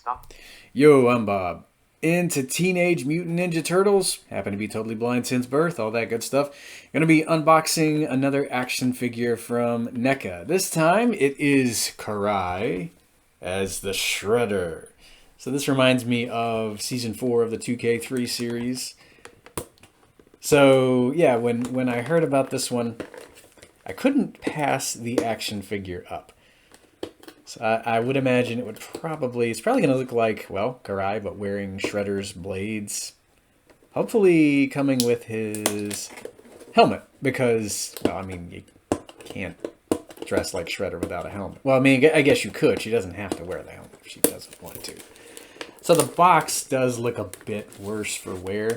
Stop. Yo, I'm Bob. Into Teenage Mutant Ninja Turtles. Happen to be totally blind since birth, all that good stuff. Gonna be unboxing another action figure from NECA. This time it is Karai as the Shredder. So this reminds me of Season 4 of the 2K3 series. So yeah, when I heard about this one, I couldn't pass the action figure up. So I would imagine it's probably going to look like, well, Karai, but wearing Shredder's blades. Hopefully coming with his helmet, because, well, I mean, you can't dress like Shredder without a helmet. Well, I mean, I guess you could. She doesn't have to wear the helmet if she doesn't want to. So the box does look a bit worse for wear,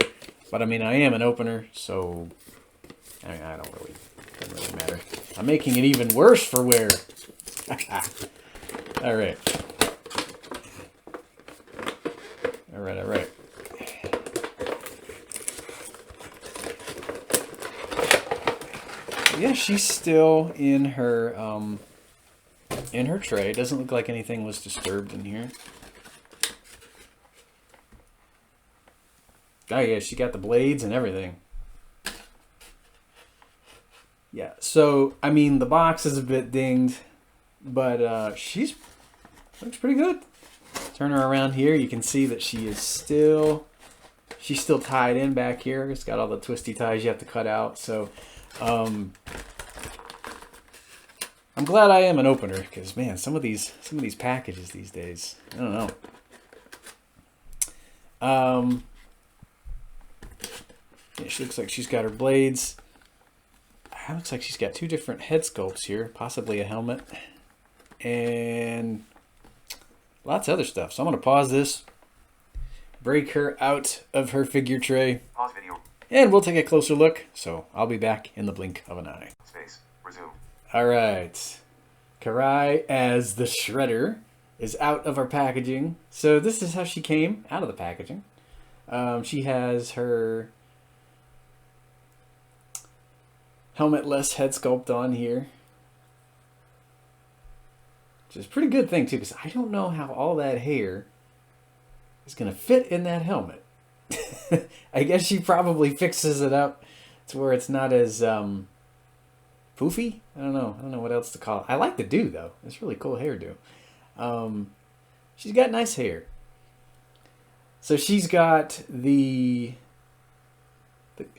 but I mean, I am an opener, so I mean, doesn't really matter. I'm making it even worse for wear. All right. All right. Yeah, she's still in her tray. Doesn't look like anything was disturbed in here. Oh yeah, she got the blades and everything. Yeah, so I mean the box is a bit dinged, but she's looks pretty good. Turn her around here, you can see that she's still tied in back here. It's got all the twisty ties you have to cut out. So I'm glad I am an opener, because man, some of these packages these days, I don't know. Yeah, she looks like she's got her blades. It looks like she's got two different head sculpts here, possibly a helmet, and lots of other stuff. So I'm going to pause this, break her out of her figure tray, Pause video. and we'll take a closer look. So I'll be back in the blink of an eye. Space. Resume. All right. Karai as the Shredder is out of our packaging. So this is how she came out of the packaging. She has her helmetless head sculpt on here, which is a pretty good thing too, because I don't know how all that hair is going to fit in that helmet. I guess she probably fixes it up to where it's not as poofy. I don't know what else to call it. I like the do though. It's really cool hairdo. She's got nice hair. So she's got the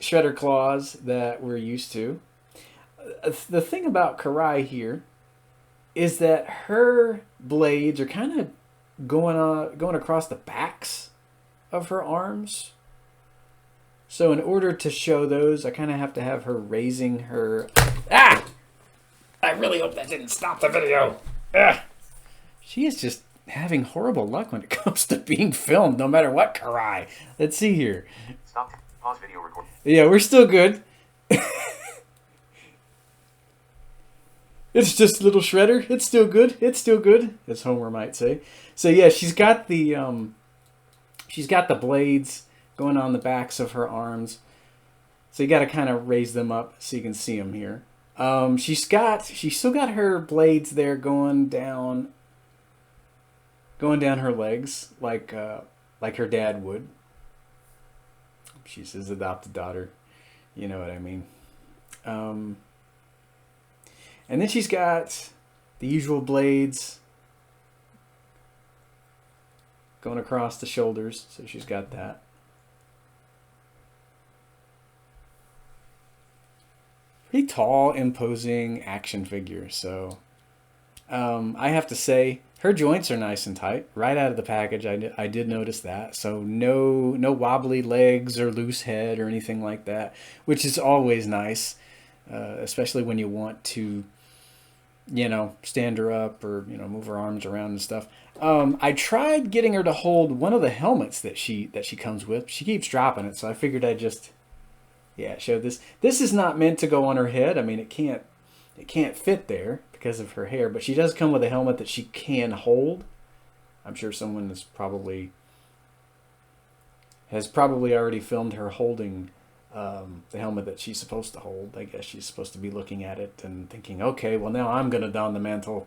Shredder claws that we're used to. The thing about Karai here is that her blades are kind of going across the backs of her arms. So in order to show those, I kind of have to have her raising her... Ah! I really hope that didn't stop the video. Ah! She is just having horrible luck when it comes to being filmed, no matter what, Karai. Let's see here. Stop. Pause video record. Yeah, we're still good. It's just a little Shredder. It's still good. It's still good, as Homer might say. So yeah, she's got the blades going on the backs of her arms. So you got to kind of raise them up so you can see them here. She's still got her blades there going down her legs like her dad would. She's his adopted daughter. You know what I mean. And then she's got the usual blades going across the shoulders. So she's got that. Pretty tall, imposing action figure. So I have to say, her joints are nice and tight. Right out of the package, I did notice that. So no wobbly legs or loose head or anything like that, which is always nice, especially when you want to, stand her up or, move her arms around and stuff. I tried getting her to hold one of the helmets that she comes with. She keeps dropping it, so I figured I'd just, show this. This is not meant to go on her head. I mean, it can't fit there because of her hair, but she does come with a helmet that she can hold. I'm sure someone has probably already filmed her holding the helmet that she's supposed to hold. I guess she's supposed to be looking at it and thinking, okay, well now I'm going to don the mantle.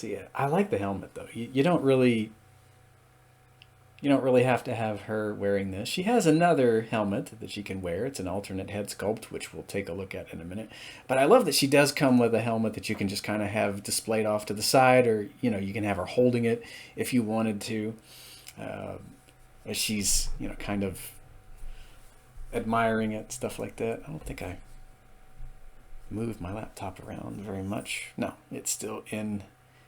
So yeah, I like the helmet though. You don't really have to have her wearing this. She has another helmet that she can wear. It's an alternate head sculpt, which we'll take a look at in a minute. But I love that she does come with a helmet that you can just kind of have displayed off to the side, or you can have her holding it if you wanted to, as she's kind of admiring it, stuff like that. I don't think I moved my laptop around very much. No, it's still in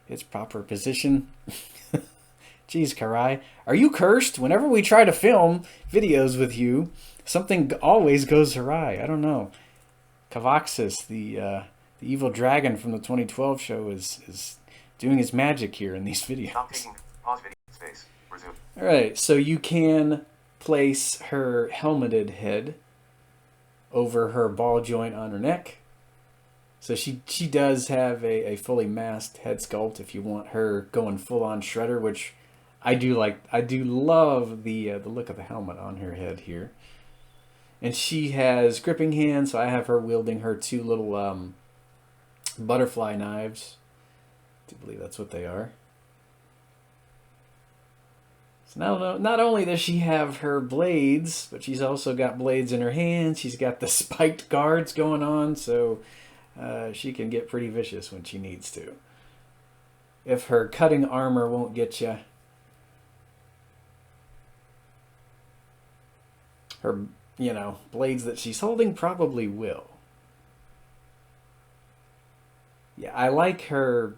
its proper position. Jeez, Karai, are you cursed? Whenever we try to film videos with you, something always goes awry. I don't know. Kavaxis, the evil dragon from the 2012 show, is doing his magic here in these videos. Stop taking. Pause video. Space. Resume. All right, so you can place her helmeted head over her ball joint on her neck. So she does have a fully masked head sculpt if you want her going full on Shredder, which I do like. I do love the look of the helmet on her head here. And she has gripping hands, so I have her wielding her two little butterfly knives. I believe that's what they are. So not only does she have her blades, but she's also got blades in her hands. She's got the spiked guards going on, so she can get pretty vicious when she needs to. If her cutting armor won't get you, her, blades that she's holding probably will. Yeah, I like her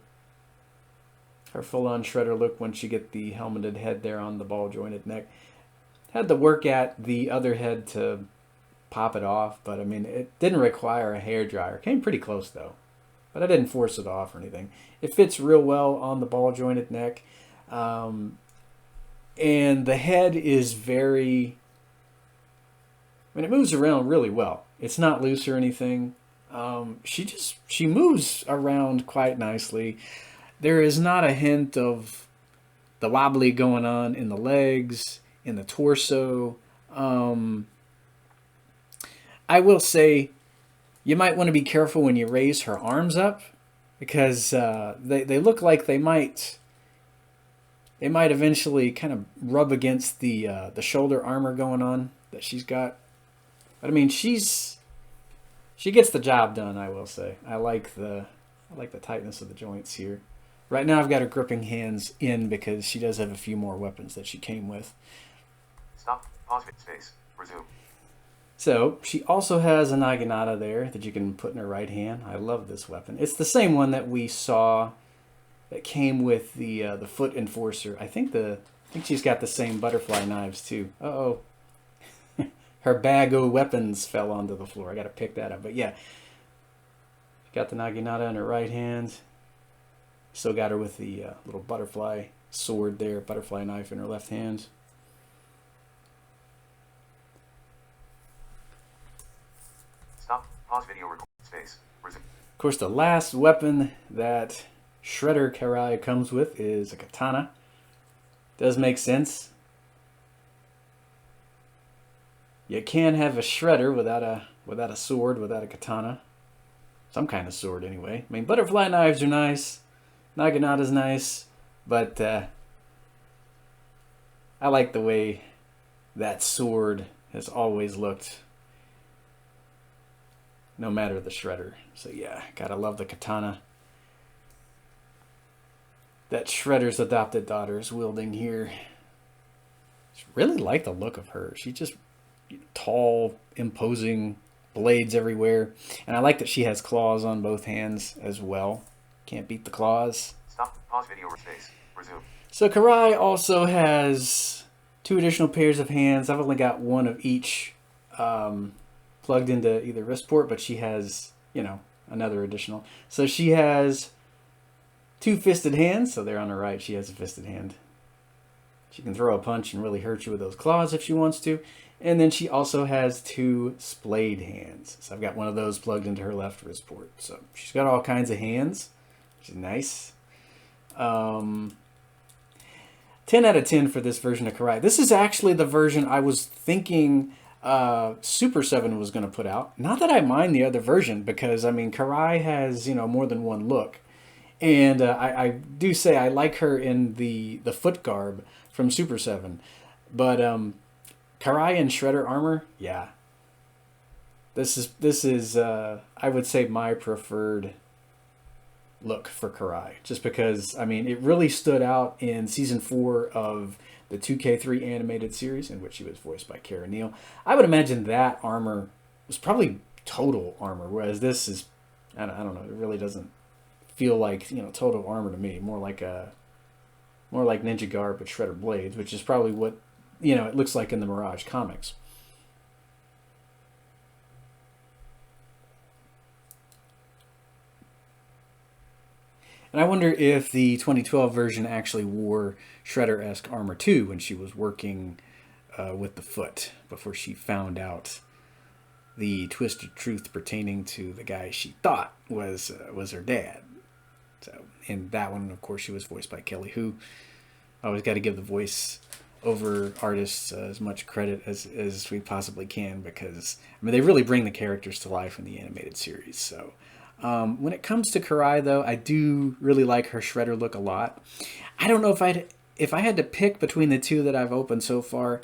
full-on Shredder look once you get the helmeted head there on the ball-jointed neck. Had to work at the other head to pop it off, but I mean, it didn't require a hairdryer. Came pretty close though, but I didn't force it off or anything. It fits real well on the ball-jointed neck, and the head is very... I mean, it moves around really well. It's not loose or anything. She moves around quite nicely. There is not a hint of the wobbly going on in the legs, in the torso. I will say you might want to be careful when you raise her arms up, because they look like they might eventually kind of rub against the shoulder armor going on that she's got. But I mean, she gets the job done, I will say. I like the tightness of the joints here. Right now I've got her gripping hands in because she does have a few more weapons that she came with. Stop. Pause. Space. Resume. So she also has a naginata there that you can put in her right hand. I love this weapon. It's the same one that we saw that came with the foot enforcer. I think she's got the same butterfly knives too. Uh-oh. Her bag of weapons fell onto the floor. I got to pick that up. But yeah, got the naginata in her right hand. Still got her with the little butterfly sword there, butterfly knife in her left hand. Stop. Pause video. Record. Space. Resume. Of course, the last weapon that Shredder Karai comes with is a katana. Does make sense. You can have a Shredder without a sword, without a katana. Some kind of sword, anyway. I mean, butterfly knives are nice. Naginata's nice. But I like the way that sword has always looked, no matter the Shredder. So yeah, gotta love the katana that Shredder's adopted daughter is wielding here. Just really like the look of her. She just... tall, imposing, blades everywhere. And I like that she has claws on both hands as well. Can't beat the claws. Stop. Pause video. Space. Resume. So Karai also has 2 additional pairs of hands. I've only got one of each plugged into either wrist port, but she has, another additional. So she has 2 fisted hands. So there on her right, she has a fisted hand. She can throw a punch and really hurt you with those claws if she wants to. And then she also has 2 splayed hands. So I've got one of those plugged into her left wrist port. So she's got all kinds of hands, which is nice. 10 out of 10 for this version of Karai. This is actually the version I was thinking Super 7 was going to put out. Not that I mind the other version, because, I mean, Karai has, more than one look. And I do say I like her in the foot garb from Super 7. But Karai in Shredder armor, yeah. This is I would say my preferred look for Karai. Just because, I mean, it really stood out in Season 4 of the 2K3 animated series, in which she was voiced by Cara Neal. I would imagine that armor was probably total armor, whereas this is, I don't know, it really doesn't feel like, total armor to me. More like Ninja Garb with Shredder blades, which is probably what it looks like in the Mirage comics. And I wonder if the 2012 version actually wore Shredder-esque armor too when she was working with the foot before she found out the twisted truth pertaining to the guy she thought was her dad. So in that one, of course, she was voiced by Kelly Hu. I always got to give the voice over artists as much credit as we possibly can, because I mean they really bring the characters to life in the animated series. So when it comes to Karai, though, I do really like her Shredder look a lot. I don't know if I had to pick between the two that I've opened so far.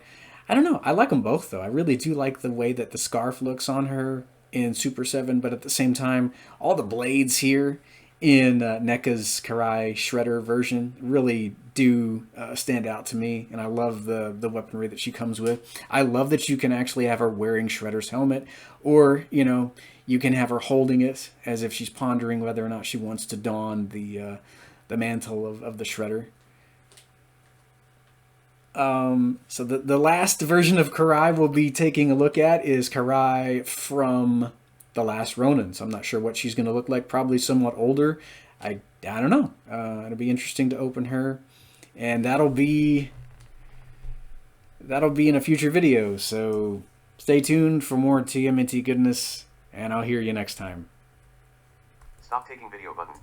I don't know. I like them both, though. I really do like the way that the scarf looks on her in Super 7, but at the same time, all the blades here in NECA's Karai Shredder version really do stand out to me, and I love the weaponry that she comes with. I love that you can actually have her wearing Shredder's helmet, or, you can have her holding it as if she's pondering whether or not she wants to don the mantle of the Shredder. So the last version of Karai we'll be taking a look at is Karai from The Last Ronin. So I'm not sure what she's going to look like. Probably somewhat older. I don't know. It'll be interesting to open her, and that'll be in a future video. So stay tuned for more TMNT goodness, and I'll hear you next time. Stop taking video button.